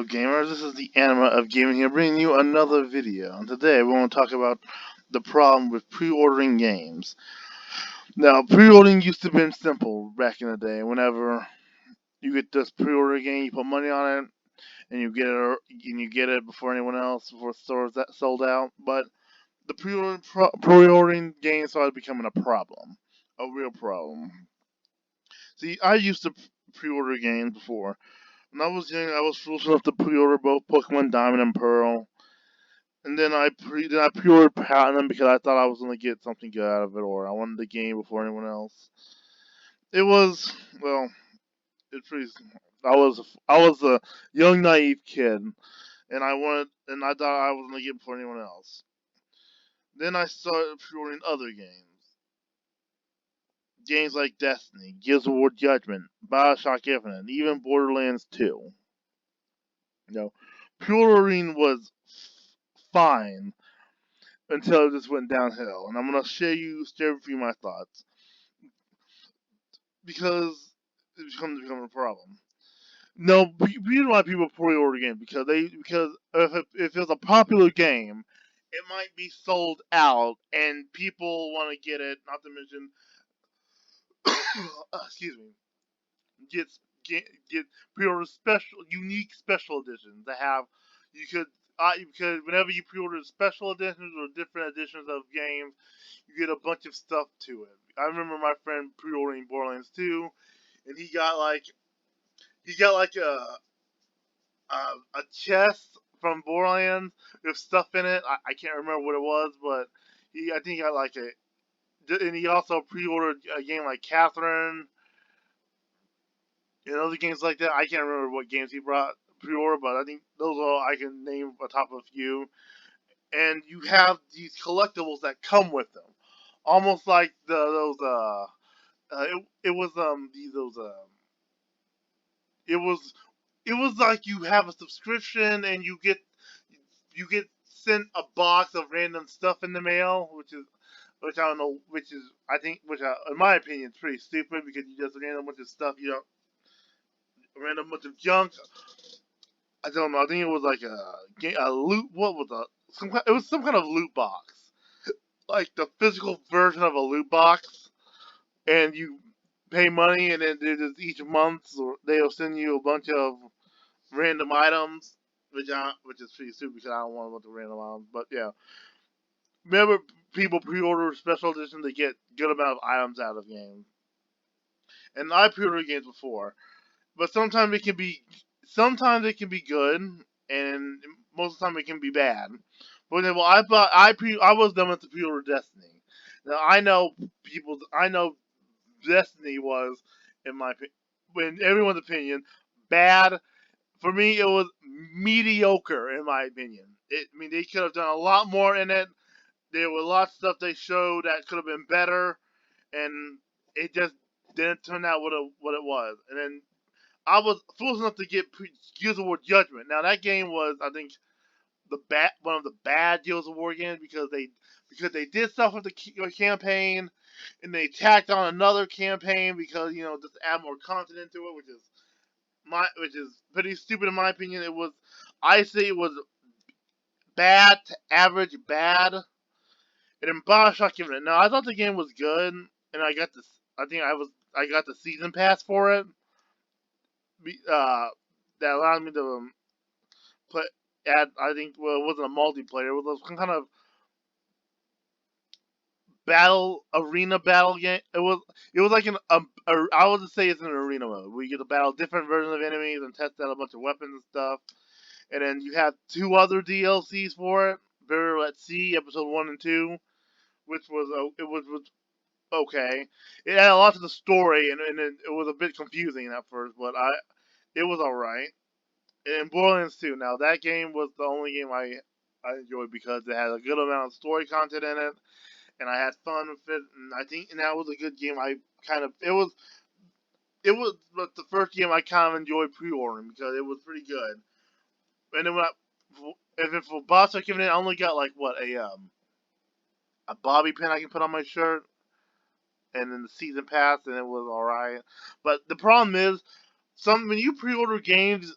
gamers, this is the Anima of Gaming here, bringing you another video. And today we want to talk about the problem with pre-ordering games. Now, pre-ordering used to be simple back in the day. Whenever you get this pre-order a game, you put money on it, and you get it before anyone else, before stores that sold out. But the pre-ordering game started becoming a problem, a real problem. See, I used to pre-order games before. When I was young, I was foolish enough to pre-order both Pokemon Diamond and Pearl, and then I pre-ordered Platinum because I thought I was gonna get something good out of it, or I wanted the game before anyone else. It was well, it's pretty. I was a young naive kid, and I thought I was gonna get it before anyone else. Then I started pre-ordering other games like Destiny, Gears of War Judgment, Bioshock Infinite, even Borderlands 2. You know, pre-ordering was fine until it just went downhill. And I'm gonna share with you my thoughts because it becomes a problem. No, reason why people pre-order games because if it's a popular game, it might be sold out and people want to get it. Not to mention, excuse me, get get pre-order unique special editions that have you could. Because whenever you pre-order special editions or different editions of games, you get a bunch of stuff to it. I remember my friend pre-ordering Borderlands 2, and he got like a chest from Borderlands with stuff in it. I can't remember what it was, but I think he got like and he also pre-ordered a game like Catherine and other games like that. I can't remember what games he brought pre-order, but I think those are I can name atop a few. And you have these collectibles that come with them, almost like it was those it was it was like you have a subscription and you get sent a box of random stuff in the mail, which I don't know, which is I think which in my opinion is pretty stupid because you just random bunch of stuff you don't random bunch of junk. I don't know. I think it was like a loot. What was it was some kind of loot box, like the physical version of a loot box, and you pay money, and then they just each month or they'll send you a bunch of random items, which is pretty stupid because I don't want a bunch of random items. But yeah, remember people pre-order special edition to get good amount of items out of games, and I pre-ordered games before, but sometimes it can be good, and most of the time it can be bad. For example, I was done with the pre-order Destiny. Now I know Destiny was in in everyone's opinion bad. For me, it was mediocre in my opinion. I mean, they could have done a lot more in it. There was a lot of stuff they showed that could have been better, and it just didn't turn out what it was. And then I was foolish enough to get Gears of War Judgment. Now that game was, I think, one of the bad Gears of War games because they did stuff with the campaign, and they tacked on another campaign because just to add more content into it, which is pretty stupid in my opinion. I say it was bad to average bad, and then Bioshock Infinite. Now I thought the game was good, and I got this. I got the season pass for it. Uh, that allowed me to play. I think it wasn't a multiplayer. It was some kind of battle game. It was like I would just say it's an arena mode where you get to battle different versions of enemies and test out a bunch of weapons and stuff. And then you have two other DLCs for it. Burial at Sea, episode 1 and 2, which was okay. It had a lot to the story, and it was a bit confusing at first, but it was all right. And Borderlands 2. Now that game was the only game I enjoyed because it had a good amount of story content in it, and I had fun with it. And I think that was a good game. It was the first game I kind of enjoyed pre-ordering because it was pretty good. And then for Boss I Given It, I only got like what a bobby pin I can put on my shirt, and then the season pass, and it was all right. But the problem is, when you pre-order games,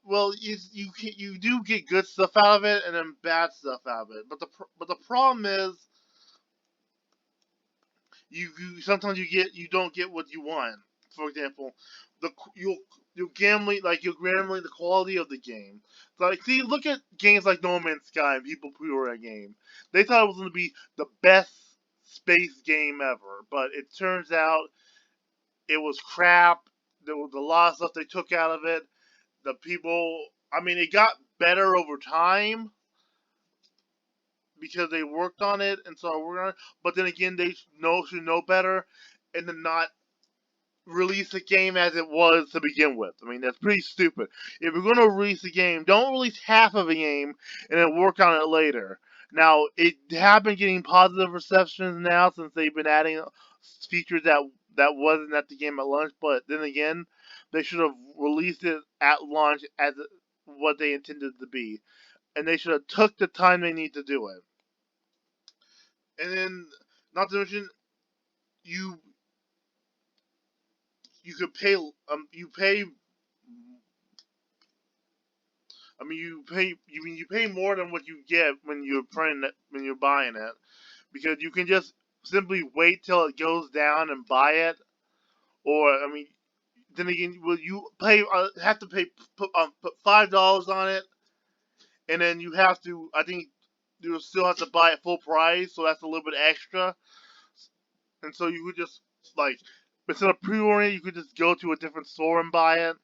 well, you do get good stuff out of it and then bad stuff out of it. But the problem is you sometimes you don't get what you want. For example, the you're gambling the quality of the game. Like, see, look at games like No Man's Sky and people pre-order a game. They thought it was going to be the best space game ever, but it turns out it was crap. There was a lot of stuff they took out of it. The people, I mean, it got better over time because they worked on it and so we're on it. But then again, they should know better, and then not release the game as it was to begin with. I mean, that's pretty stupid. If you're going to release a game, don't release half of a game and then work on it later. Now, it have been getting positive receptions now since they've been adding features that wasn't at the game at launch. But then again, they should have released it at launch as what they intended to be, and they should have took the time they need to do it. And then, not to mention, you you could pay you pay you pay more than what you get when when you're buying it, because you can just simply wait till it goes down and buy it. Or I mean, then again, will you pay have to pay put $5 on it, and then you have to, I think you still have to buy it full price, so that's a little bit extra. And so you could just, like, instead of pre-ordering, you could just go to a different store and buy it,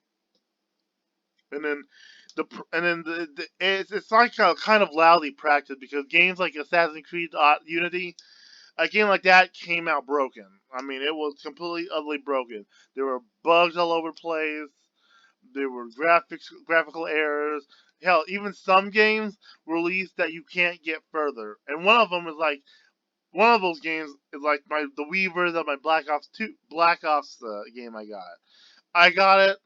and then it's like a kind of lousy practice, because games like Assassin's Creed Unity, a game like that came out broken. I mean, it was completely utterly broken. There were bugs all over the place. There were graphical errors. Hell, even some games released that you can't get further. And one of them is like one of those games is like the Wii version of my Black Ops game I got. I got it.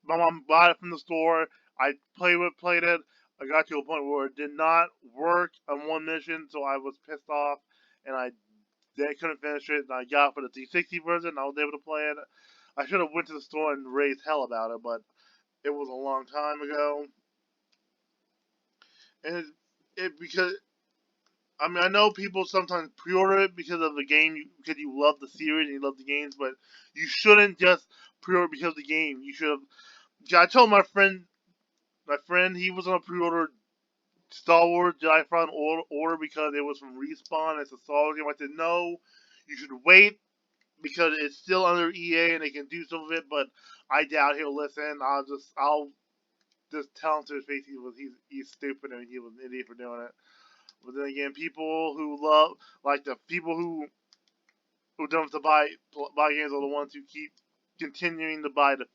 My mom bought it from the store. I played it. I got to a point where it did not work on one mission, so I was pissed off, and I couldn't finish it. And I got it for the 360 version. I was able to play it. I should have went to the store and raised hell about it, but it was a long time ago. And because I mean, I know people sometimes pre-order it because of the game, because you love the series and you love the games, but you shouldn't just pre-order because of the game. You should have. I told my friend, he was gonna pre-order Star Wars Jedi Fallen Order because it was from Respawn. It's a Star Wars game. I said no, you should wait because it's still under EA and they can do some of it. But I doubt he'll listen. I'll just tell him to his face he's stupid and he was an idiot for doing it. But then again, people who love, like, the people who don't have to buy games are the ones who keep continuing to buy the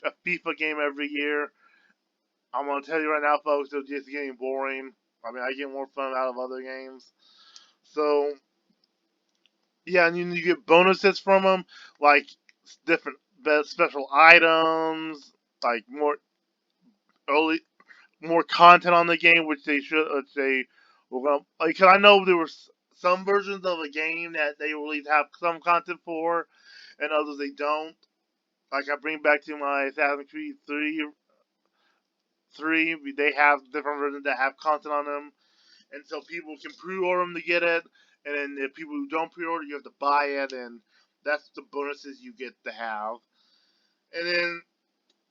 a FIFA game every year. I'm gonna tell you right now, folks, they're just getting boring. I mean, I get more fun out of other games. So yeah, and you get bonuses from them, like different special items, like early more content on the game, which they were gonna, like. 'Cause I know there were some versions of a game that they really have some content for, and others they don't. Like, I bring back to my Assassin's Creed 3, they have different versions that have content on them, and so people can pre-order them to get it, and then if people who don't pre-order, you have to buy it, and that's the bonuses you get to have. And then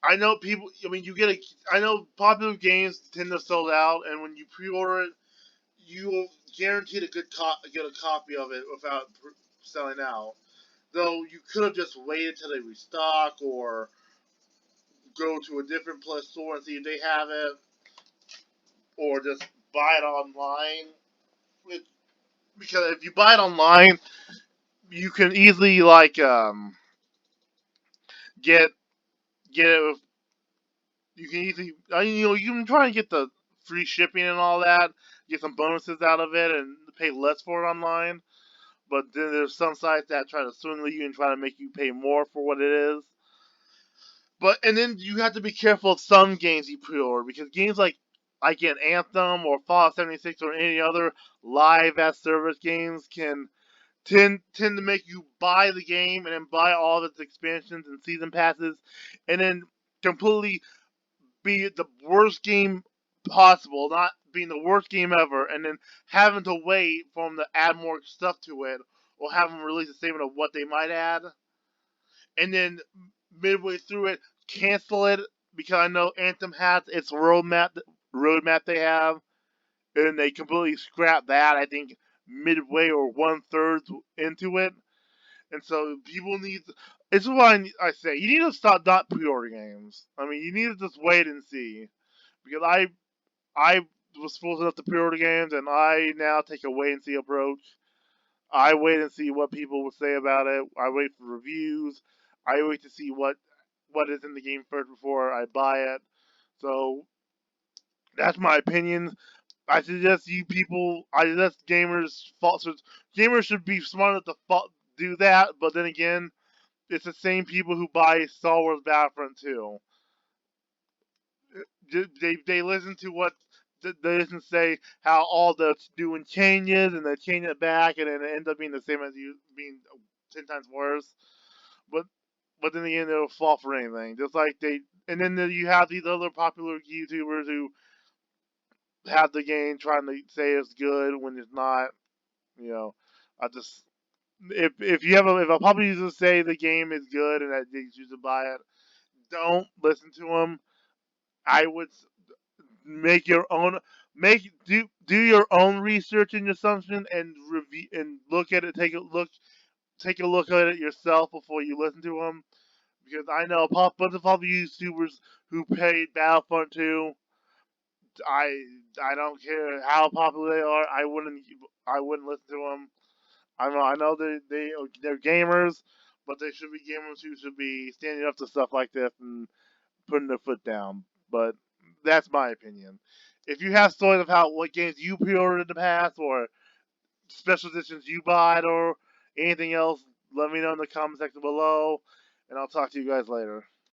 I know people. I mean, I know popular games tend to sell out, and when you pre-order it, you will guaranteed get a copy of it without selling out. Though you could have just waited till they restock, or go to a different place store and see if they have it, or just buy it online. Because if you buy it online, you can easily, like, get it. You can easily, you can try and get the free shipping and all that, get some bonuses out of it, and pay less for it online. But then there's some sites that try to swindle you and try to make you pay more for what it is. But and then you have to be careful of some games you pre-order, because games like an Anthem or Fallout 76 or any other live as service games can tend to make you buy the game and then buy all of its expansions and season passes, and then completely be the worst game possible, not being the worst game ever, and then having to wait for them to add more stuff to it, or have them release a statement of what they might add, and then midway through it cancel it because I know Anthem has its roadmap they have, and they completely scrap that. I think midway or 1/3 into it, and so people need. It's why I say you need to stop not pre-order games. I mean, you need to just wait and see because I was foolish enough to pre-order games, and I now take a wait and see approach. I wait and see what people will say about it. I wait for reviews. I wait to see what is in the game first before I buy it. So that's my opinion. I suggest you people. I suggest gamers should be smart enough to do that. But then again, it's the same people who buy Star Wars Battlefront 2. They listen to what they listen to say how all the doing changes and they change it back and then it ends up being the same as you being 10 times worse. But then again, they'll fall for anything. Just like they and then you have these other popular YouTubers who have the game trying to say it's good when it's not. You know, I just if you have if a public user say the game is good and that they choose to buy it, don't listen to them. I would make your own do your own research and assumption and review and look at it. Take a look at it yourself before you listen to them because I know a bunch of other YouTubers who played Battlefront 2. I I don't care how popular they are. I wouldn't listen to them. I know they're gamers, but they should be gamers who should be standing up to stuff like this and putting their foot down. But that's my opinion. If you have stories of how what games you pre-ordered in the past or special editions you bought or anything else, let me know in the comment section below, and I'll talk to you guys later.